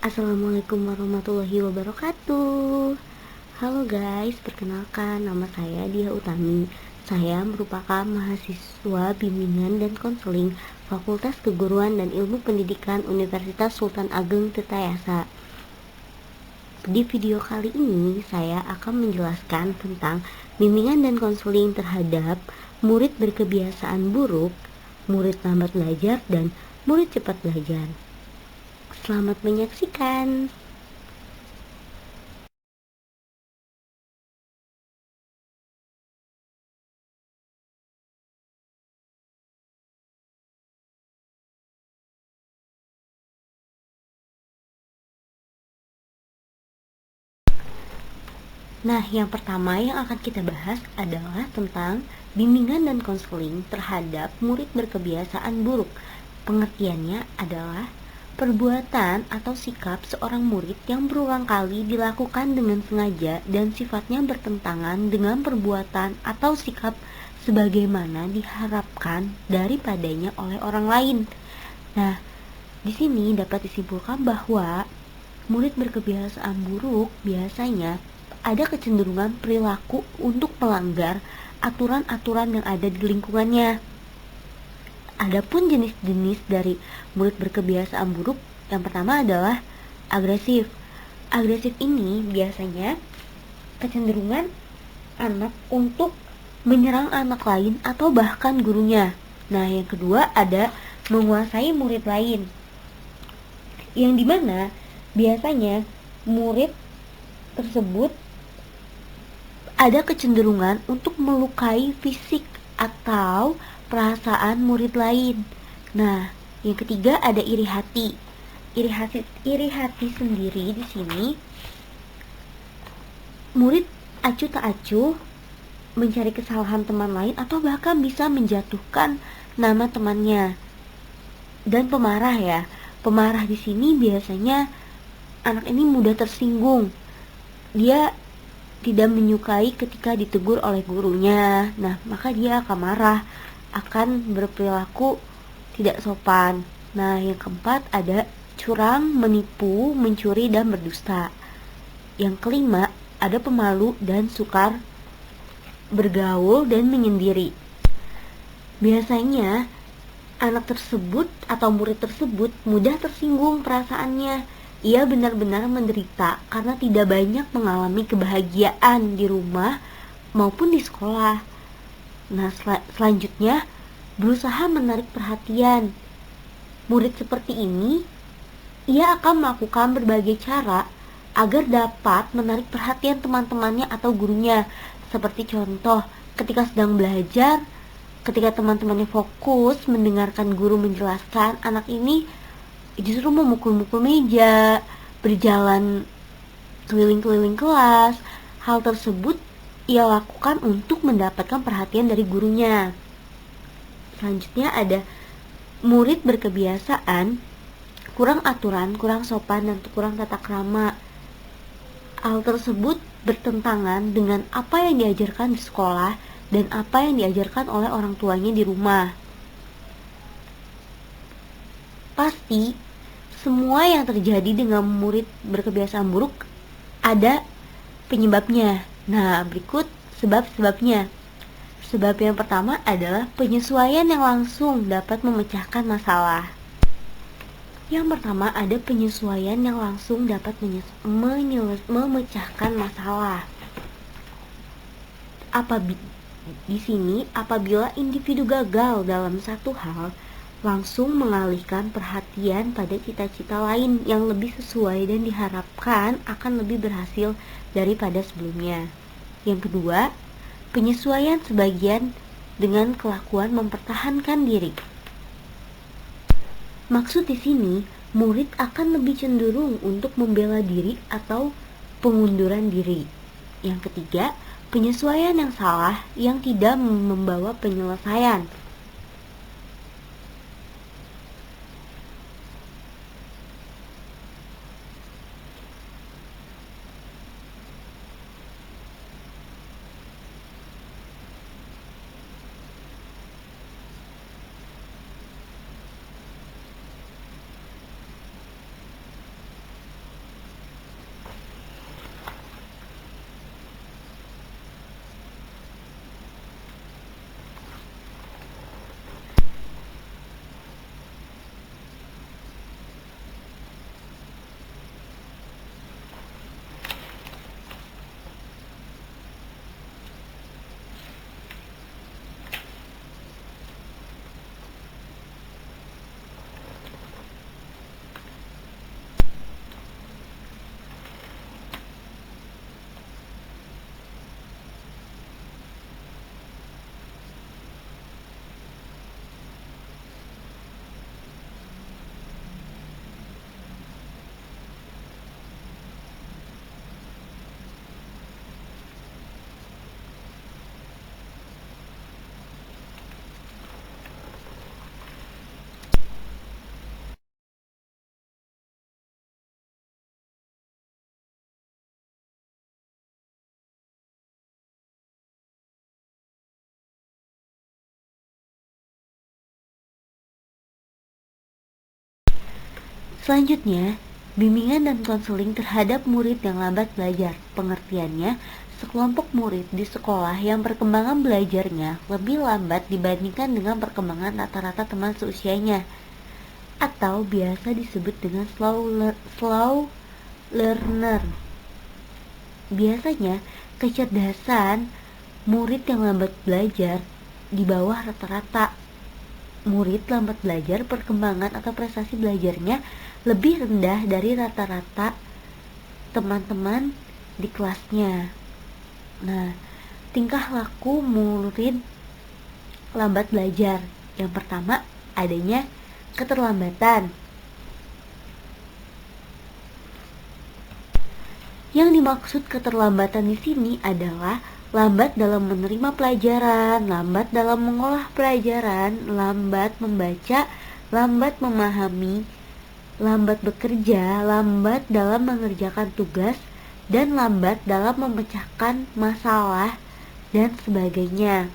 Assalamualaikum warahmatullahi wabarakatuh. Halo guys, perkenalkan nama saya Dia Utami. Saya merupakan mahasiswa bimbingan dan konseling Fakultas Keguruan dan Ilmu Pendidikan Universitas Sultan Ageng Tirtayasa. Di video kali ini saya akan menjelaskan tentang bimbingan dan konseling terhadap murid berkebiasaan buruk, murid lambat belajar, dan murid cepat belajar. Selamat menyaksikan. Nah, yang pertama yang akan kita bahas adalah tentang bimbingan dan konseling terhadap murid berkebiasaan buruk. Pengertiannya adalah perbuatan atau sikap seorang murid yang berulang kali dilakukan dengan sengaja dan sifatnya bertentangan dengan perbuatan atau sikap sebagaimana diharapkan daripadanya oleh orang lain. Nah, di sini dapat disimpulkan bahwa murid berkebiasaan buruk biasanya ada kecenderungan perilaku untuk melanggar aturan-aturan yang ada di lingkungannya. Adapun jenis-jenis dari murid berkebiasaan buruk, yang pertama adalah agresif. Agresif ini biasanya kecenderungan anak untuk menyerang anak lain atau bahkan gurunya. Nah, yang kedua ada menguasai murid lain, yang dimana biasanya murid tersebut ada kecenderungan untuk melukai fisik atau perasaan murid lain. Nah, yang ketiga ada iri hati. Iri hati sendiri di sini murid acuh tak acuh mencari kesalahan teman lain atau bahkan bisa menjatuhkan nama temannya. Dan pemarah ya. Pemarah di sini biasanya anak ini mudah tersinggung. Dia tidak menyukai ketika ditegur oleh gurunya. Nah, maka dia akan marah, akan berperilaku tidak sopan. Nah, yang keempat ada curang, menipu, mencuri, dan berdusta. Yang kelima ada pemalu dan sukar bergaul dan menyendiri. Biasanya anak tersebut atau murid tersebut mudah tersinggung perasaannya. Ia benar-benar menderita karena tidak banyak mengalami kebahagiaan di rumah maupun di sekolah. Nah, selanjutnya berusaha menarik perhatian. Murid seperti ini, ia akan melakukan berbagai cara agar dapat menarik perhatian teman-temannya atau gurunya. Seperti contoh, ketika sedang belajar, ketika teman-temannya fokus mendengarkan guru menjelaskan, anak ini justru memukul-mukul meja, berjalan keliling-keliling kelas. Hal tersebut ia lakukan untuk mendapatkan perhatian dari gurunya. Selanjutnya ada murid berkebiasaan kurang aturan, kurang sopan, dan kurang tata krama. Hal tersebut bertentangan dengan apa yang diajarkan di sekolah dan apa yang diajarkan oleh orang tuanya di rumah. Pasti semua yang terjadi dengan murid berkebiasaan buruk ada penyebabnya. Nah, berikut sebab-sebabnya. Sebab yang pertama adalah penyesuaian yang langsung dapat memecahkan masalah. Yang pertama ada penyesuaian yang langsung dapat memecahkan masalah. Di sini apabila individu gagal dalam satu hal, langsung mengalihkan perhatian pada cita-cita lain yang lebih sesuai dan diharapkan akan lebih berhasil daripada sebelumnya. Yang kedua, penyesuaian sebagian dengan kelakuan mempertahankan diri. Maksud di sini, murid akan lebih cenderung untuk membela diri atau pengunduran diri. Yang ketiga, penyesuaian yang salah yang tidak membawa penyelesaian. Selanjutnya, bimbingan dan konseling terhadap murid yang lambat belajar. Pengertiannya, sekelompok murid di sekolah yang perkembangan belajarnya lebih lambat dibandingkan dengan perkembangan rata-rata teman seusianya, atau biasa disebut dengan slow learner. Biasanya, kecerdasan murid yang lambat belajar di bawah rata-rata. Murid lambat belajar perkembangan atau prestasi belajarnya lebih rendah dari rata-rata teman-teman di kelasnya. Nah, tingkah laku murid lambat belajar. Yang pertama, adanya keterlambatan. Yang dimaksud keterlambatan di sini adalah lambat dalam menerima pelajaran, lambat dalam mengolah pelajaran, lambat membaca, lambat memahami, lambat bekerja, lambat dalam mengerjakan tugas, dan lambat dalam memecahkan masalah, dan sebagainya.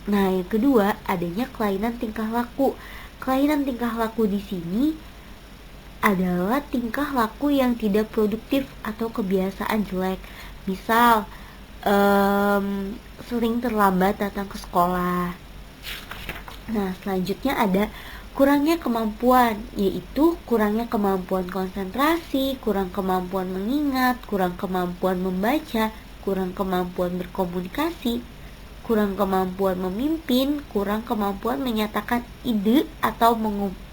Nah, yang kedua, adanya kelainan tingkah laku. Kelainan tingkah laku di sini adalah tingkah laku yang tidak produktif atau kebiasaan jelek. Misal, sering terlambat datang ke sekolah. Nah, selanjutnya ada kurangnya kemampuan, yaitu kurangnya kemampuan konsentrasi, kurang kemampuan mengingat, kurang kemampuan membaca, kurang kemampuan berkomunikasi, kurang kemampuan memimpin, kurang kemampuan menyatakan ide atau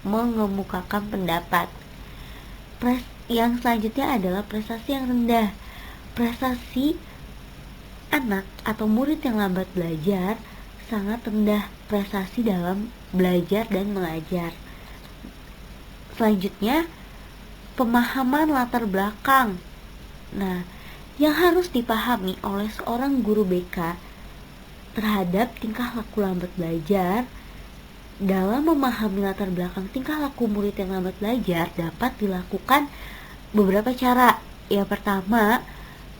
mengemukakan pendapat. Yang selanjutnya adalah prestasi yang rendah. Prestasi anak atau murid yang lambat belajar sangat rendah prestasi dalam belajar dan mengajar. Selanjutnya, pemahaman latar belakang. Nah, yang harus dipahami oleh seorang guru BK terhadap tingkah laku lambat belajar, dalam memahami latar belakang tingkah laku murid yang lambat belajar dapat dilakukan beberapa cara. Yang pertama,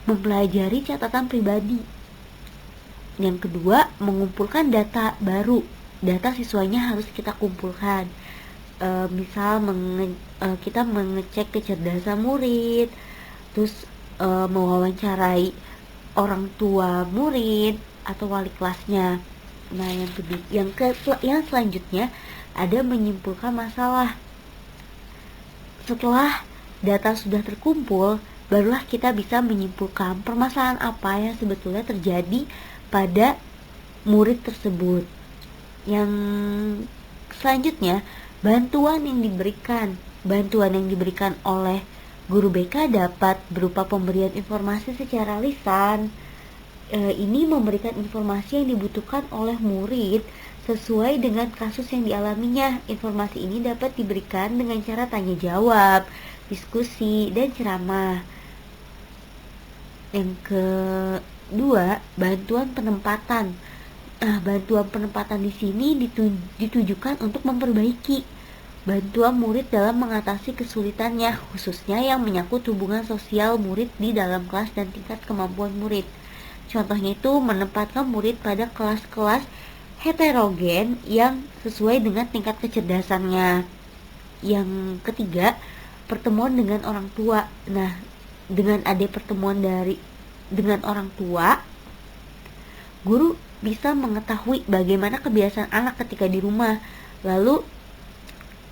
mempelajari catatan pribadi. Yang kedua, mengumpulkan data baru. Data siswanya harus kita kumpulkan. Misal kita mengecek kecerdasan murid, terus mewawancarai orang tua murid atau wali kelasnya. Nah, yang selanjutnya ada menyimpulkan masalah. Setelah data sudah terkumpul, barulah kita bisa menyimpulkan permasalahan apa yang sebetulnya terjadi pada murid tersebut. Yang selanjutnya, bantuan yang diberikan oleh guru BK dapat berupa pemberian informasi secara lisan. Ini memberikan informasi yang dibutuhkan oleh murid sesuai dengan kasus yang dialaminya. Informasi ini dapat diberikan dengan cara tanya jawab, diskusi, dan ceramah. Yang kedua, bantuan penempatan. Nah, bantuan penempatan di sini ditujukan untuk memperbaiki bantuan murid dalam mengatasi kesulitannya, khususnya yang menyangkut hubungan sosial murid di dalam kelas dan tingkat kemampuan murid. Contohnya itu menempatkan murid pada kelas-kelas heterogen yang sesuai dengan tingkat kecerdasannya. Yang ketiga, pertemuan dengan orang tua. Nah, dengan ada pertemuan dengan orang tua, guru bisa mengetahui bagaimana kebiasaan anak ketika di rumah. Lalu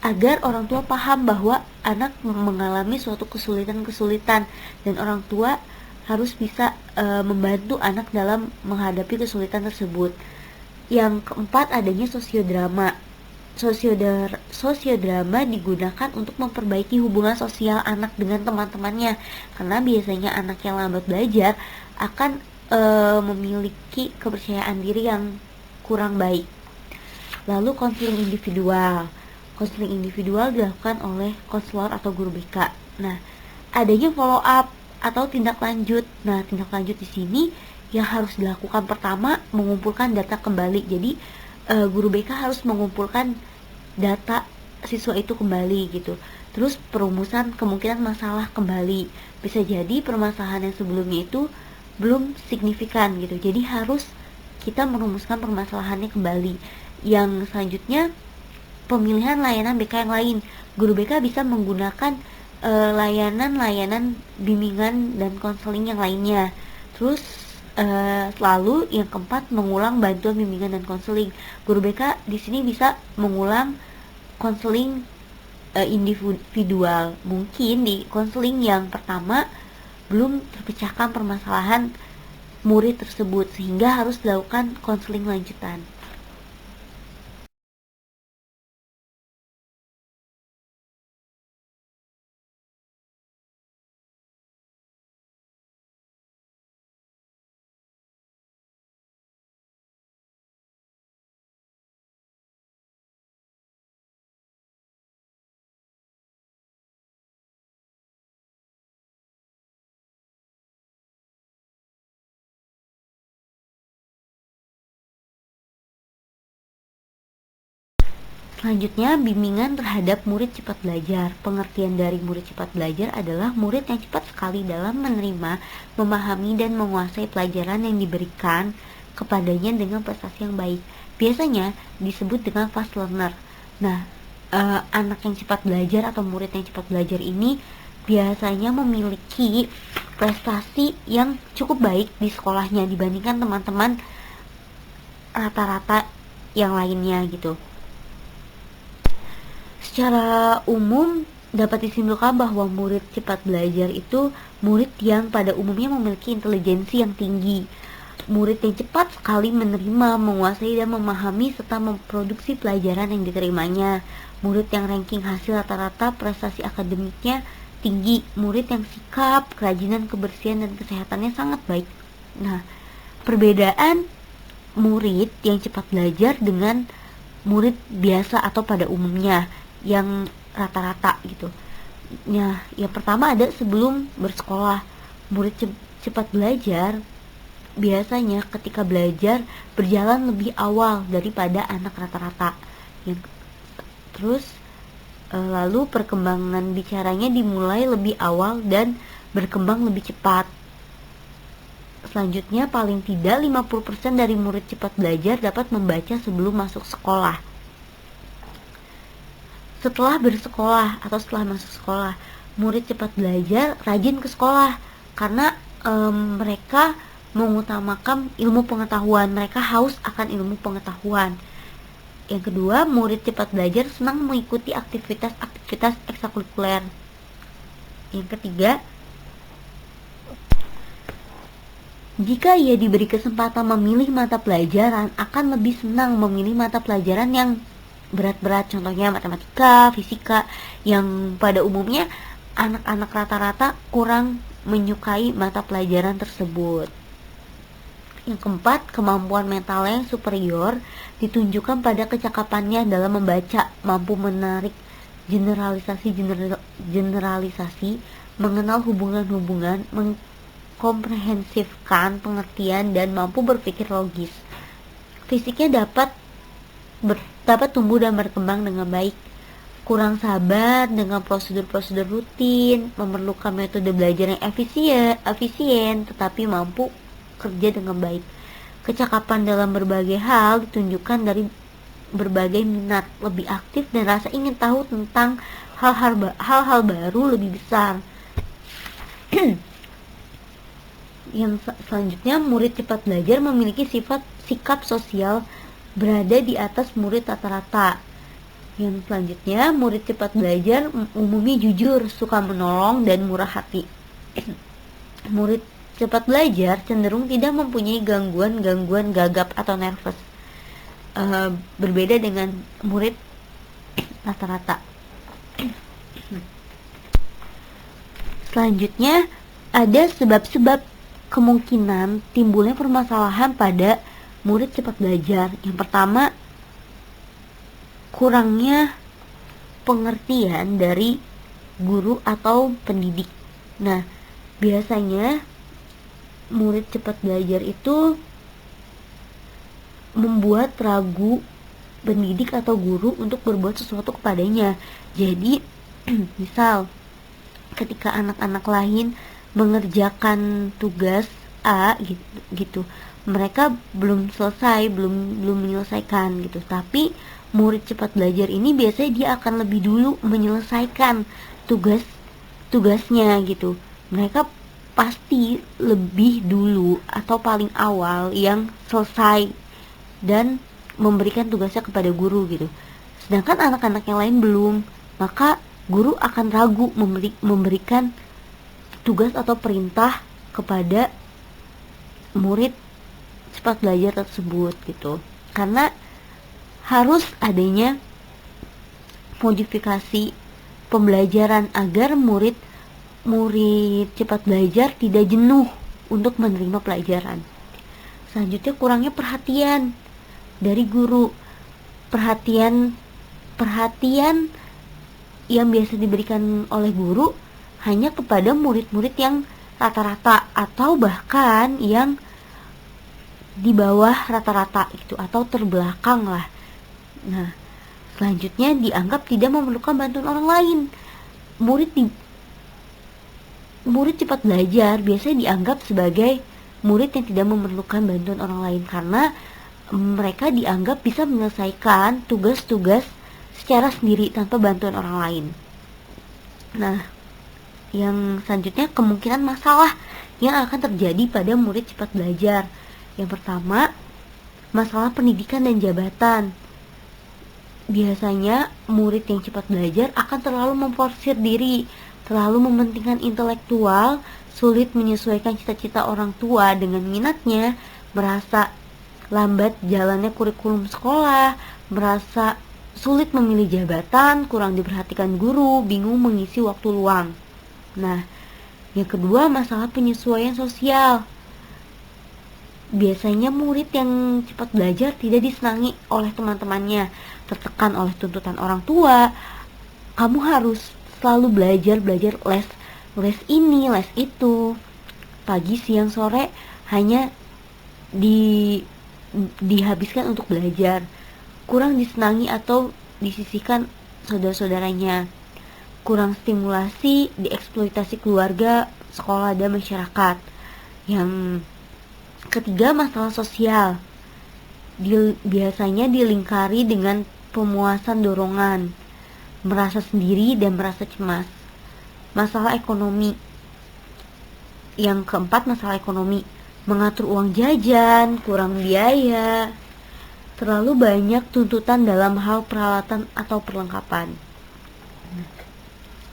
agar orang tua paham bahwa anak mengalami suatu kesulitan dan orang tua harus bisa membantu anak dalam menghadapi kesulitan tersebut. Yang keempat, adanya sosiodrama. Sosiodrama digunakan untuk memperbaiki hubungan sosial anak dengan teman-temannya, karena biasanya anak yang lambat belajar akan memiliki kepercayaan diri yang kurang baik. Lalu konseling individual. Konseling individual dilakukan oleh konselor atau guru BK. Nah, adanya follow up atau tindak lanjut. Nah, tindak lanjut di sini yang harus dilakukan pertama mengumpulkan data kembali. Jadi guru BK harus mengumpulkan data siswa itu kembali gitu. Terus perumusan kemungkinan masalah kembali. Bisa jadi permasalahan yang sebelumnya itu belum signifikan gitu. Jadi harus kita merumuskan permasalahannya kembali. Yang selanjutnya, pemilihan layanan BK yang lain. Guru BK bisa menggunakan layanan-layanan bimbingan dan konseling yang lainnya. Terus lalu yang keempat, mengulang bantuan bimbingan dan konseling. Guru BK di sini bisa mengulang konseling individual. Mungkin di konseling yang pertama belum terpecahkan permasalahan murid tersebut sehingga harus dilakukan konseling lanjutan. Selanjutnya, bimbingan terhadap murid cepat belajar. Pengertian dari murid cepat belajar adalah murid yang cepat sekali dalam menerima, memahami, dan menguasai pelajaran yang diberikan kepadanya dengan prestasi yang baik. Biasanya disebut dengan fast learner. Nah, anak yang cepat belajar atau murid yang cepat belajar ini biasanya memiliki prestasi yang cukup baik di sekolahnya dibandingkan teman-teman rata-rata yang lainnya gitu. Secara umum dapat disimpulkan bahwa murid cepat belajar itu murid yang pada umumnya memiliki intelijensi yang tinggi. Murid yang cepat sekali menerima, menguasai, dan memahami serta memproduksi pelajaran yang diterimanya. Murid yang ranking hasil rata-rata prestasi akademiknya tinggi. Murid yang sikap, kerajinan, kebersihan, dan kesehatannya sangat baik. Nah, perbedaan murid yang cepat belajar dengan murid biasa atau pada umumnya yang rata-rata gitu. Nah, yang pertama ada sebelum bersekolah. Murid cepat belajar biasanya ketika belajar berjalan lebih awal daripada anak rata-rata. Terus lalu perkembangan bicaranya dimulai lebih awal dan berkembang lebih cepat. Selanjutnya, paling tidak 50% dari murid cepat belajar dapat membaca sebelum masuk sekolah. Setelah bersekolah atau setelah masuk sekolah, murid cepat belajar rajin ke sekolah karena mereka mengutamakan ilmu pengetahuan, mereka haus akan ilmu pengetahuan. Yang kedua, murid cepat belajar senang mengikuti aktivitas ekstrakurikuler. Yang ketiga, jika ia diberi kesempatan memilih mata pelajaran, akan lebih senang memilih mata pelajaran yang berat-berat, contohnya matematika, fisika, yang pada umumnya anak-anak rata-rata kurang menyukai mata pelajaran tersebut. Yang keempat, kemampuan mental yang superior ditunjukkan pada kecakapannya dalam membaca, mampu menarik generalisasi, mengenal hubungan-hubungan, mengkomprehensifkan pengertian, dan mampu berpikir logis. Fisiknya dapat tumbuh dan berkembang dengan baik. Kurang sabar dengan prosedur-prosedur rutin, memerlukan metode belajar yang efisien, tetapi mampu kerja dengan baik. Kecakapan dalam berbagai hal ditunjukkan dari berbagai minat, lebih aktif, dan rasa ingin tahu tentang hal-hal baru lebih besar. Yang selanjutnya, murid cepat belajar memiliki sikap sosial berada di atas murid rata-rata. Yang selanjutnya, murid cepat belajar umumnya jujur, suka menolong, dan murah hati. Murid cepat belajar cenderung tidak mempunyai gangguan gagap atau nervous, berbeda dengan murid rata-rata. Selanjutnya, ada sebab-sebab kemungkinan timbulnya permasalahan pada murid cepat belajar. Yang pertama, kurangnya pengertian dari guru atau pendidik. Nah, biasanya murid cepat belajar itu membuat ragu pendidik atau guru untuk berbuat sesuatu kepadanya. Jadi, misal ketika anak-anak lain mengerjakan tugas A gitu, mereka belum menyelesaikan gitu, tapi murid cepat belajar ini biasanya dia akan lebih dulu menyelesaikan tugas tugasnya gitu. Mereka pasti lebih dulu atau paling awal yang selesai dan memberikan tugasnya kepada guru gitu. Sedangkan anak-anak yang lain belum, maka guru akan ragu memberikan tugas atau perintah kepada murid cepat belajar tersebut gitu. Karena harus adanya modifikasi pembelajaran agar murid cepat belajar tidak jenuh untuk menerima pelajaran. Selanjutnya kurangnya perhatian dari guru. Perhatian yang biasa diberikan oleh guru hanya kepada murid-murid yang rata-rata atau bahkan yang di bawah rata-rata itu atau terbelakang lah. Nah, selanjutnya dianggap tidak memerlukan bantuan orang lain. Murid cepat belajar biasanya dianggap sebagai murid yang tidak memerlukan bantuan orang lain karena mereka dianggap bisa menyelesaikan tugas-tugas secara sendiri tanpa bantuan orang lain. Nah, yang selanjutnya kemungkinan masalah yang akan terjadi pada murid cepat belajar. Yang pertama, masalah pendidikan dan jabatan. Biasanya murid yang cepat belajar akan terlalu memforsir diri, terlalu mementingkan intelektual, sulit menyesuaikan cita-cita orang tua dengan minatnya, merasa lambat jalannya kurikulum sekolah, merasa sulit memilih jabatan, kurang diperhatikan guru, bingung mengisi waktu luang. Nah, yang kedua masalah penyesuaian sosial. Biasanya murid yang cepat belajar tidak disenangi oleh teman-temannya, tertekan oleh tuntutan orang tua. Kamu harus selalu belajar les ini, les itu. Pagi, siang, sore hanya dihabiskan untuk belajar. Kurang disenangi atau disisihkan saudara-saudaranya. Kurang stimulasi, dieksploitasi keluarga, sekolah, dan masyarakat. Yang ketiga, masalah sosial. Biasanya dilingkari dengan pemuasan dorongan, merasa sendiri dan merasa cemas. Masalah ekonomi. Yang keempat, masalah ekonomi. Mengatur uang jajan, kurang biaya, terlalu banyak tuntutan dalam hal peralatan atau perlengkapan.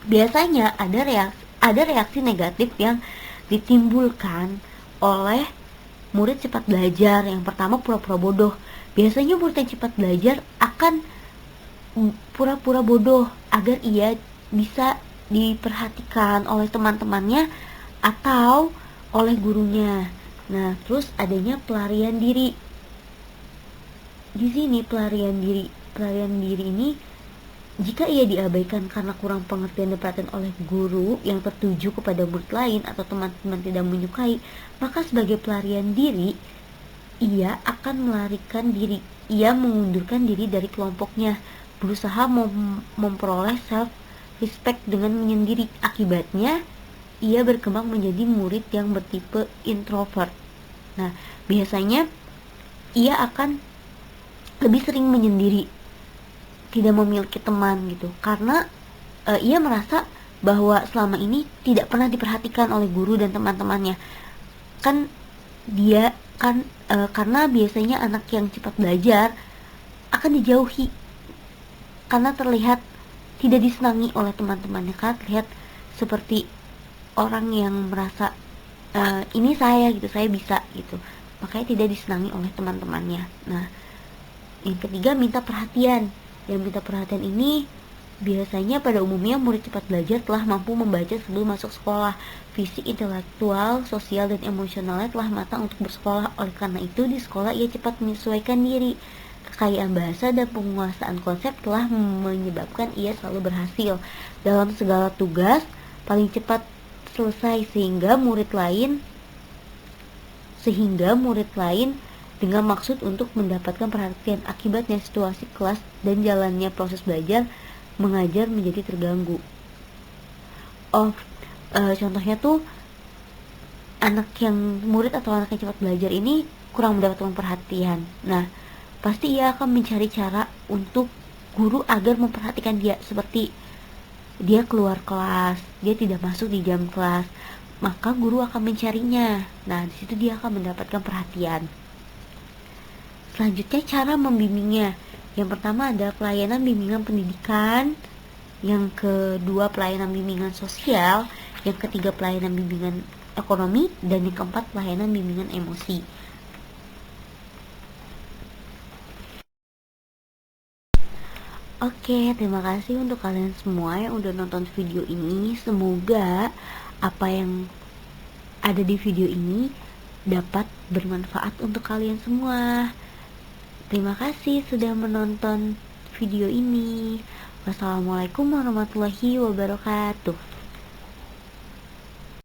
Biasanya ada reaksi negatif yang ditimbulkan oleh murid cepat belajar. Yang pertama, pura-pura bodoh. Biasanya murid yang cepat belajar akan pura-pura bodoh agar ia bisa diperhatikan oleh teman-temannya atau oleh gurunya. Nah, terus adanya pelarian diri. Di sini pelarian diri ini jika ia diabaikan karena kurang pengertian dan perhatian oleh guru yang tertuju kepada murid lain atau teman-teman tidak menyukai, maka sebagai pelarian diri, ia akan melarikan diri. Ia mengundurkan diri dari kelompoknya, berusaha memperoleh self-respect dengan menyendiri. Akibatnya, ia berkembang menjadi murid yang bertipe introvert. Nah, biasanya ia akan lebih sering menyendiri, tidak memiliki teman gitu, karena ia merasa bahwa selama ini tidak pernah diperhatikan oleh guru dan teman-temannya. Karena biasanya anak yang cepat belajar akan dijauhi karena terlihat tidak disenangi oleh teman-temannya, kan terlihat seperti orang yang merasa ini saya gitu, saya bisa gitu, makanya tidak disenangi oleh teman-temannya. Nah, yang ketiga, minta perhatian. Yang minta perhatian ini biasanya pada umumnya murid cepat belajar telah mampu membaca sebelum masuk sekolah. Fisik, intelektual, sosial, dan emosionalnya telah matang untuk bersekolah. Oleh karena itu, di sekolah ia cepat menyesuaikan diri. Kekayaan bahasa dan penguasaan konsep telah menyebabkan ia selalu berhasil dalam segala tugas, paling cepat selesai sehingga murid lain dengan maksud untuk mendapatkan perhatian. Akibatnya situasi kelas dan jalannya proses belajar mengajar menjadi terganggu. Contohnya tuh murid atau anak yang cepat belajar ini kurang mendapatkan perhatian. Nah, pasti ia akan mencari cara untuk guru agar memperhatikan dia, seperti dia keluar kelas, dia tidak masuk di jam kelas, maka guru akan mencarinya. Nah, di situ dia akan mendapatkan perhatian. Selanjutnya cara membimbingnya. Yang pertama ada pelayanan bimbingan pendidikan, yang kedua pelayanan bimbingan sosial, yang ketiga pelayanan bimbingan ekonomi, dan yang keempat pelayanan bimbingan emosi. Oke, terima kasih untuk kalian semua yang udah nonton video ini. Semoga apa yang ada di video ini dapat bermanfaat untuk kalian semua. Terima kasih sudah menonton video ini. Wassalamualaikum warahmatullahi wabarakatuh.